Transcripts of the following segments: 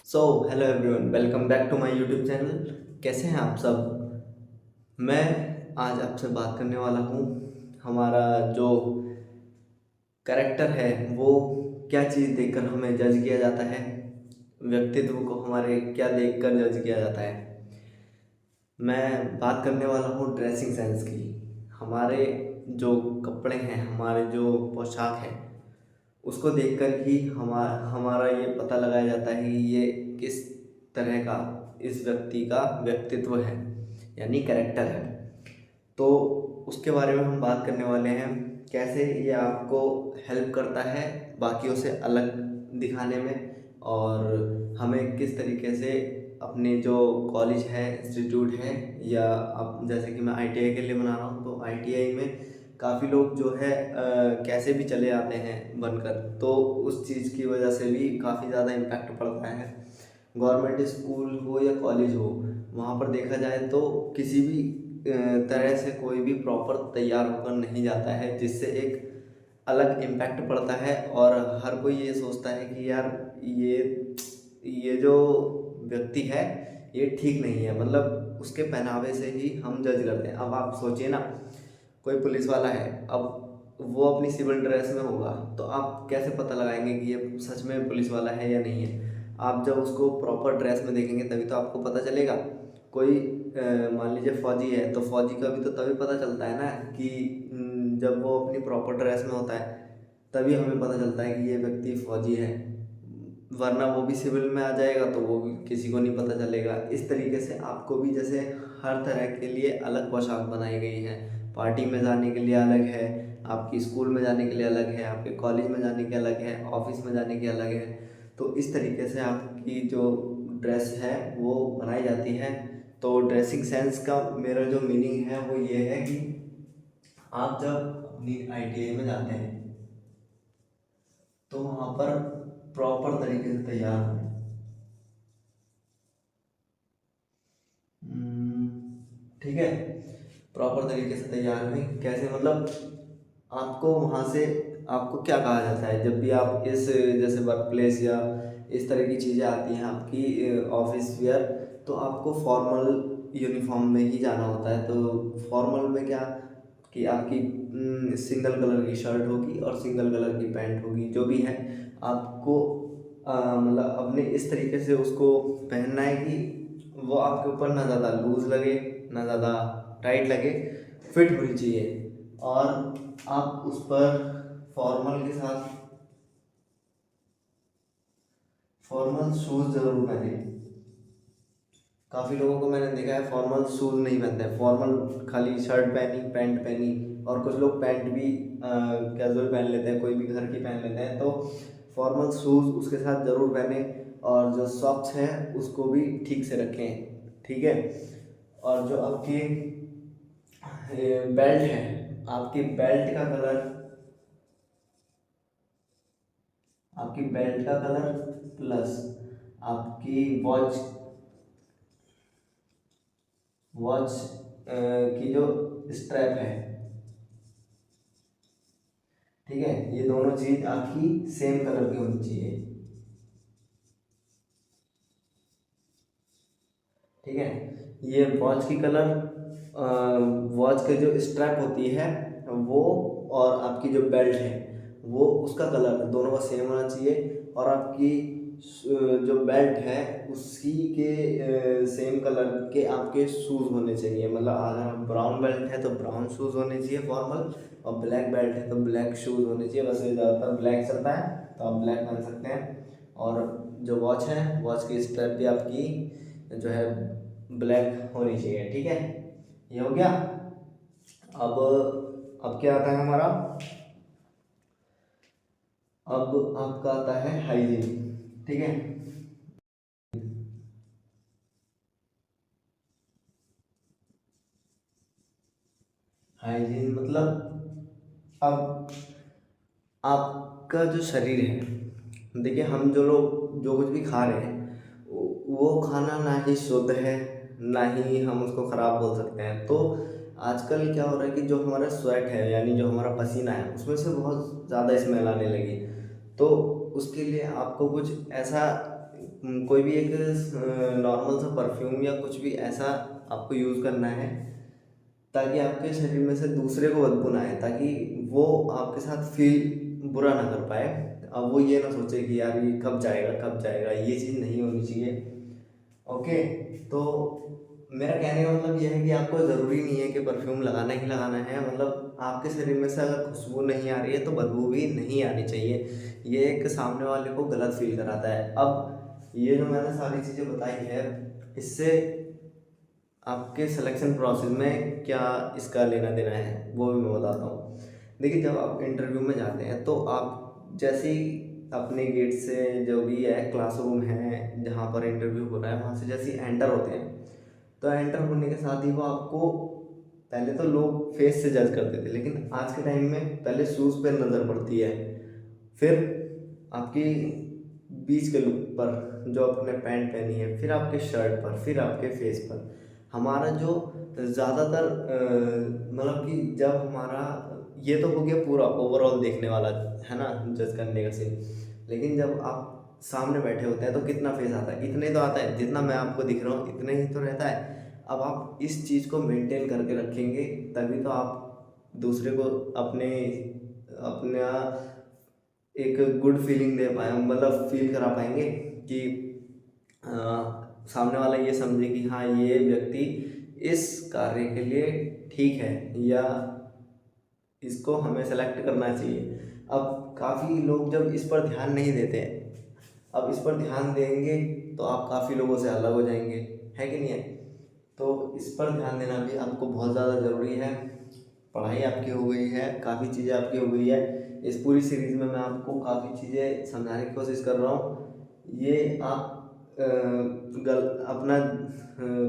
So hello everyone, welcome back to my YouTube channel. कैसे हैं आप सब। मैं आज आपसे बात करने वाला हूँ। हमारा जो कैरेक्टर है वो क्या चीज़ देखकर हमें जज किया जाता है, व्यक्तित्व को हमारे क्या देखकर जज किया जाता है। मैं बात करने वाला हूँ ड्रेसिंग सेंस की। हमारे जो कपड़े हैं, हमारे जो पोशाक है, उसको देखकर ही हमारा ये पता लगाया जाता है कि ये किस तरह का इस व्यक्ति का व्यक्तित्व है, यानी कैरेक्टर है। तो उसके बारे में हम बात करने वाले हैं, कैसे ये आपको हेल्प करता है बाकियों से अलग दिखाने में, और हमें किस तरीके से अपने जो कॉलेज है, इंस्टीट्यूट है, या अब जैसे कि मैं आईटीआई के लिए बना रहा हूँ, तो आईटीआई में काफ़ी लोग जो है कैसे भी चले आते हैं बनकर, तो उस चीज़ की वजह से भी काफ़ी ज़्यादा इम्पैक्ट पड़ता है। गवर्नमेंट स्कूल हो या कॉलेज हो, वहाँ पर देखा जाए तो किसी भी तरह से कोई भी प्रॉपर तैयार होकर नहीं जाता है, जिससे एक अलग इम्पैक्ट पड़ता है। और हर कोई ये सोचता है कि यार ये जो व्यक्ति है ये ठीक नहीं है, मतलब उसके पहनावे से ही हम जज करते हैं। अब आप सोचिए ना, कोई पुलिस वाला है, अब वो अपनी सिविल ड्रेस में होगा, तो आप कैसे पता लगाएंगे कि ये सच में पुलिस वाला है या नहीं है। आप जब उसको प्रॉपर ड्रेस में देखेंगे तभी तो आपको पता चलेगा। कोई मान लीजिए फौजी है, तो फौजी का भी तो तभी पता चलता है ना कि जब वो अपनी प्रॉपर ड्रेस में होता है, तभी हमें पता चलता है कि ये व्यक्ति फौजी है। वरना वो भी सिविल में आ जाएगा तो वो भी किसी को नहीं पता चलेगा। इस तरीके से आपको भी जैसे हर तरह के लिए अलग पोशाक बनाई गई है। पार्टी में जाने के लिए अलग है, आपकी स्कूल में जाने के लिए अलग है, आपके कॉलेज में जाने के अलग है, ऑफिस में जाने के अलग है। तो इस तरीके से आपकी जो ड्रेस है वो बनाई जाती है। तो ड्रेसिंग सेंस का मेरा जो मीनिंग है वो ये है कि आप जब अपनी आईटीआई में जाते हैं तो वहाँ पर प्रॉपर तरीके से तैयार हों। ठीक है, प्रॉपर तरीके से तैयार हुए कैसे, मतलब आपको वहाँ से आपको क्या कहा जाता है जब भी आप इस जैसे वर्क प्लेस या इस तरह की चीज़ें आती हैं आपकी ऑफिस वेयर, तो आपको फॉर्मल यूनिफॉर्म में ही जाना होता है। तो फॉर्मल में क्या कि आपकी सिंगल कलर की शर्ट होगी और सिंगल कलर की पैंट होगी, जो भी है आपको मतलब अपने इस तरीके से उसको पहनना है कि वो आपके ऊपर ना ज़्यादा लूज़ लगे ना ज़्यादा टाइट लगे, फिट होनी चाहिए। और आप उस पर फॉर्मल के साथ फॉर्मल शूज़ ज़रूर पहने। काफ़ी लोगों को मैंने देखा है फॉर्मल शूज़ नहीं पहनते हैं, फॉर्मल खाली शर्ट पहनी, पैंट पहनी, और कुछ लोग पैंट भी कैजुअल पहन लेते हैं, कोई भी घर की पहन लेते हैं। तो फॉर्मल शूज़ उसके साथ ज़रूर पहने, और जो सॉक्स हैं उसको भी ठीक से रखें, ठीक है। और जो आपकी बेल्ट है, आपकी बेल्ट का कलर, आपकी बेल्ट का कलर प्लस आपकी वॉच वॉच की जो स्ट्रैप है, ठीक है, ये दोनों चीज आपकी सेम कलर की होनी चाहिए, ठीक है। ये वॉच की कलर, वॉच के जो स्ट्रैप होती है वो, और आपकी जो बेल्ट है वो, उसका कलर दोनों का सेम होना चाहिए। और आपकी जो बेल्ट है उसी के सेम कलर के आपके शूज़ होने चाहिए। मतलब अगर ब्राउन बेल्ट है तो ब्राउन शूज़ होने चाहिए फॉर्मल, और ब्लैक बेल्ट है तो ब्लैक शूज़ होने चाहिए। वैसे ज़्यादातर ब्लैक चलता है तो आप ब्लैक पहन सकते हैं। और जो वॉच है, वॉच की स्ट्रैप भी आपकी जो है ब्लैक होनी चाहिए, ठीक है। ये हो गया। अब क्या आता है हमारा, अब आपका आता है हाइजीन, ठीक है। हाइजीन मतलब अब आपका जो शरीर है, देखिए हम जो लोग जो कुछ भी खा रहे हैं वो खाना ना ही शुद्ध है, ना ही हम उसको खराब बोल सकते हैं। तो आजकल क्या हो रहा है कि जो हमारा स्वेट है, यानी जो हमारा पसीना है, उसमें से बहुत ज़्यादा स्मेल आने लगी। तो उसके लिए आपको कुछ ऐसा कोई भी एक नॉर्मल सा परफ्यूम या कुछ भी ऐसा आपको यूज़ करना है ताकि आपके शरीर में से दूसरे को बदबू ना आए, ताकि वो आपके साथ फील बुरा ना कर पाए। अब वो ये ना सोचे कि यार ये कब जाएगा कब जाएगा, ये चीज़ नहीं होनी चाहिए। ओके, तो मेरा कहने का मतलब ये है कि आपको ज़रूरी नहीं है कि परफ्यूम लगाना ही लगाना है, मतलब आपके शरीर में से अगर खुशबू नहीं आ रही है तो बदबू भी नहीं आनी चाहिए। ये एक सामने वाले को गलत फील कराता है। अब ये जो मैंने सारी चीज़ें बताई है, इससे आपके सिलेक्शन प्रोसेस में क्या इसका लेना देना है वो भी मैं बताता हूँ। देखिए, जब आप इंटरव्यू में जाते हैं तो आप जैसे ही अपने गेट से, जो भी है क्लासरूम है जहाँ पर इंटरव्यू हो रहा है, वहाँ से जैसे ही एंटर होते हैं तो एंटर होने के साथ ही वो आपको, पहले तो लोग फेस से जज करते थे, लेकिन आज के टाइम में पहले शूज़ पर नज़र पड़ती है, फिर आपकी बीच के लुक पर जो आपने पैंट पहनी है, फिर आपके शर्ट पर, फिर आपके फेस पर। हमारा जो ज़्यादातर मतलब कि जब हमारा, ये तो हो गया पूरा ओवरऑल देखने वाला, है ना, जज करने का सीन। लेकिन जब आप सामने बैठे होते हैं तो कितना फेस आता है, इतने तो आता है जितना मैं आपको दिख रहा हूँ, इतने ही तो रहता है। अब आप इस चीज़ को मेंटेन करके रखेंगे तभी तो आप दूसरे को अपने अपना एक गुड फीलिंग दे पाए, मतलब फील करा पाएंगे कि अ, सामने वाला ये समझे कि हाँ, ये व्यक्ति इस कार्य के लिए ठीक है, या इसको हमें सेलेक्ट करना चाहिए। अब काफ़ी लोग जब इस पर ध्यान नहीं देते, अब इस पर ध्यान देंगे तो आप काफ़ी लोगों से अलग हो जाएंगे, है कि नहीं है? तो इस पर ध्यान देना भी आपको बहुत ज़्यादा ज़रूरी है। पढ़ाई आपकी हो गई है, काफ़ी चीज़ें आपकी हो गई है। इस पूरी सीरीज़ में मैं आपको काफ़ी चीज़ें समझाने की कोशिश कर रहा हूँ। ये आप अपना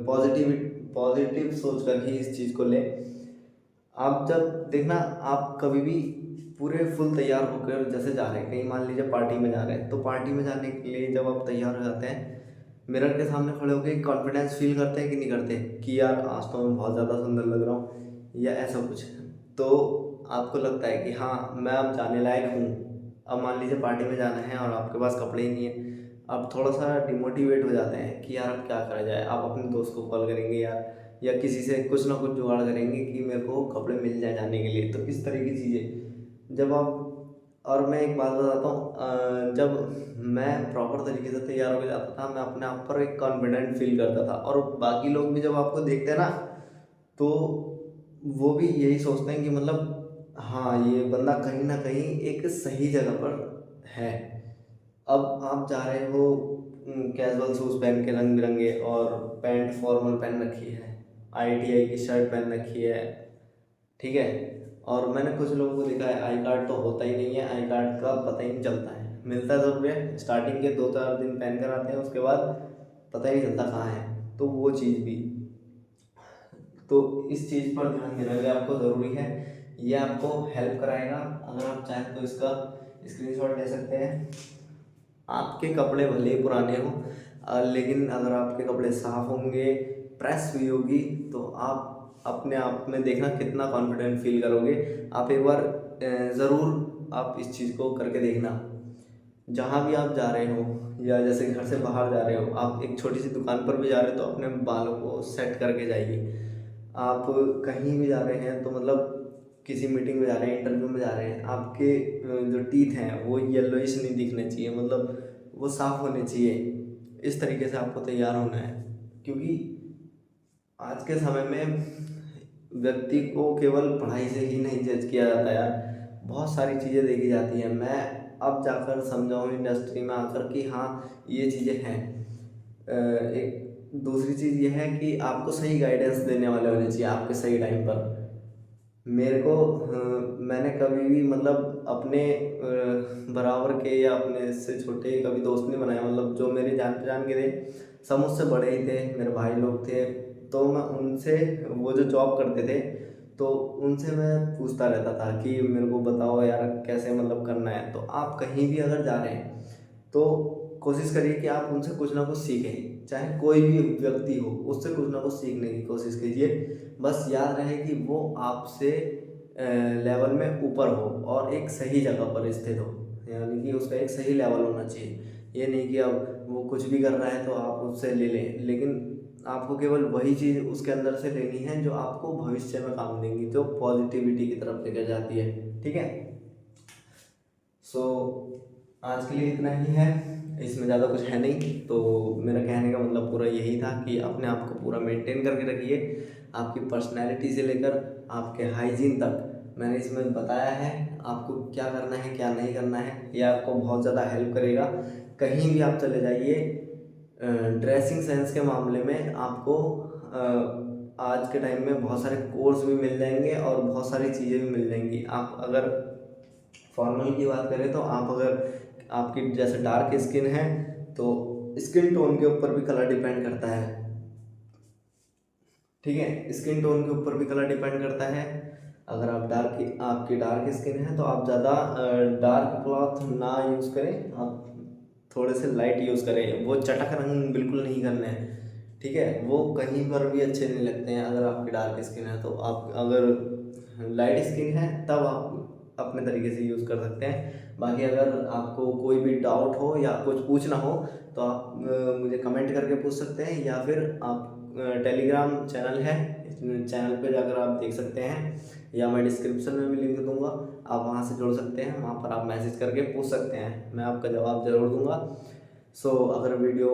पॉजिटिव पॉजिटिव सोच कर ही इस चीज़ को लें। आप जब देखना, आप कभी भी पूरे फुल तैयार होकर जैसे जा रहे हैं, कहीं मान लीजिए पार्टी में जा रहे हैं, तो पार्टी में जाने के लिए जब आप तैयार हो जाते हैं, मिरर के सामने खड़े होकर कॉन्फिडेंस फील करते हैं कि नहीं करते, कि यार आज तो मैं बहुत ज़्यादा सुंदर लग रहा हूँ या ऐसा कुछ, तो आपको लगता है कि हाँ, मैं अब जाने लायक हूँ। अब मान लीजिए पार्टी में जाना है और आपके पास कपड़े ही नहीं है, आप थोड़ा सा डिमोटिवेट हो जाते हैं कि यार अब क्या करा जाए। आप अपने दोस्त को कॉल करेंगे यार, या किसी से कुछ ना कुछ जुगाड़ करेंगे कि मेरे को कपड़े मिल जाए जाने के लिए। तो इस तरह की चीज़ें जब आप, और मैं एक बात बताता हूँ, जब मैं प्रॉपर तरीके से तैयार होकर जाता था, मैं अपने आप पर एक कॉन्फिडेंट फील करता था, और बाकी लोग भी जब आपको देखते हैं ना, तो वो भी यही सोचते हैं कि मतलब हाँ, ये बंदा कहीं ना कहीं एक सही जगह पर है। अब आप जा रहे हो कैजुअल शूज़ पहन के रंग बिरंगे, और पैंट फॉर्मल पहन रखी है, आईटीआई की शर्ट पहन रखी है, ठीक है, और मैंने कुछ लोगों को देखा है आई कार्ड तो होता ही नहीं है, आई कार्ड का पता ही नहीं चलता है, मिलता ज़रूर है, स्टार्टिंग के 2-4 दिन पहन कर आते हैं, उसके बाद पता ही नहीं चलता कहाँ है। तो वो चीज़ भी, तो इस चीज़ पर ध्यान देना भी आपको ज़रूरी है। ये आपको हेल्प कराएगा। अगर आप चाहें तो इसका स्क्रीनशॉट ले सकते हैं। आपके कपड़े भले ही पुराने हों, लेकिन अगर आपके कपड़े साफ़ होंगे, प्रेस हुई होगी, तो आप अपने आप में देखना कितना कॉन्फिडेंट फील करोगे। आप एक बार ज़रूर आप इस चीज़ को करके देखना। जहाँ भी आप जा रहे हो, या जैसे घर से बाहर जा रहे हो, आप एक छोटी सी दुकान पर भी जा रहे हो तो अपने बालों को सेट करके जाइए। आप कहीं भी जा रहे हैं तो मतलब किसी मीटिंग में जा रहे हैं, इंटरव्यू में जा रहे हैं, आपके जो टीथ हैं वो येलोइश नहीं दिखने चाहिए, मतलब वो साफ़ होने चाहिए। इस तरीके से आपको तैयार होना है, क्योंकि आज के समय में व्यक्ति को केवल पढ़ाई से ही नहीं जज किया जाता यार, बहुत सारी चीज़ें देखी जाती हैं। मैं अब जाकर समझा हूँ इंडस्ट्री में आकर कि हाँ, ये चीज़ें हैं। एक दूसरी चीज़ ये है कि आपको सही गाइडेंस देने वाले होने चाहिए आपके सही टाइम पर। मेरे को मैंने कभी भी मतलब अपने बराबर के या अपने से छोटे कभी दोस्त नहीं बनाए, मतलब जो मेरे जान पहचान के थे, सब मुझसे बड़े ही थे, मेरे भाई लोग थे। तो मैं उनसे, वो जो जॉब करते थे, तो उनसे मैं पूछता रहता था कि मेरे को बताओ यार कैसे मतलब करना है। तो आप कहीं भी अगर जा रहे हैं तो कोशिश करिए कि आप उनसे कुछ ना कुछ सीखें, चाहे कोई भी व्यक्ति हो, उससे कुछ ना कुछ सीखने की कोशिश कीजिए। बस याद रहे कि वो आपसे लेवल में ऊपर हो और एक सही जगह पर स्थित हो, यानी कि उसका एक सही लेवल होना चाहिए। ये नहीं कि अब वो कुछ भी कर रहा है तो आप उससे ले लें, लेकिन आपको केवल वही चीज़ उसके अंदर से लेनी है जो आपको भविष्य में काम देंगी, जो पॉजिटिविटी की तरफ लेकर जाती है। ठीक है, सो आज के लिए इतना ही है, इसमें ज़्यादा कुछ है नहीं। तो मेरा कहने का मतलब पूरा यही था कि अपने आप को पूरा मेंटेन करके रखिए, आपकी पर्सनैलिटी से लेकर आपके हाइजीन तक मैंने इसमें बताया है आपको क्या करना है क्या नहीं करना है। ये आपको बहुत ज़्यादा हेल्प करेगा। कहीं भी आप चले जाइए, ड्रेसिंग सेंस के मामले में आपको आज के टाइम में बहुत सारे कोर्स भी मिल जाएंगे और बहुत सारी चीज़ें भी मिल जाएंगी। आप अगर फॉर्मल की बात करें तो आप अगर आपकी जैसे डार्क स्किन है तो स्किन टोन के ऊपर भी कलर डिपेंड करता है। ठीक है, स्किन टोन के ऊपर भी कलर डिपेंड करता है। अगर आपकी डार्क स्किन है तो आप ज़्यादा डार्क क्लॉथ ना यूज़ करें, आप थोड़े से लाइट यूज़ करें। वो चटक रंग बिल्कुल नहीं करने हैं। ठीक है, वो कहीं पर भी अच्छे नहीं लगते हैं। अगर आपकी डार्क स्किन है तो आप अगर लाइट स्किन है तब आप अपने तरीके से यूज़ कर सकते हैं। बाकी अगर आपको कोई भी डाउट हो या कुछ पूछना हो तो आप मुझे कमेंट करके पूछ सकते हैं, या फिर आप टेलीग्राम चैनल है, इस चैनल पे जाकर आप देख सकते हैं, या मैं डिस्क्रिप्शन में भी लिंक दूंगा, आप वहाँ से जुड़ सकते हैं। वहाँ पर आप मैसेज करके पूछ सकते हैं, मैं आपका जवाब ज़रूर दूंगा। सो अगर वीडियो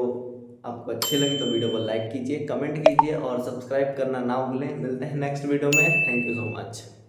आपको अच्छी लगी तो वीडियो को लाइक कीजिए, कमेंट कीजिए और सब्सक्राइब करना ना भूलें। मिलते हैं नेक्स्ट वीडियो में। Thank you so much.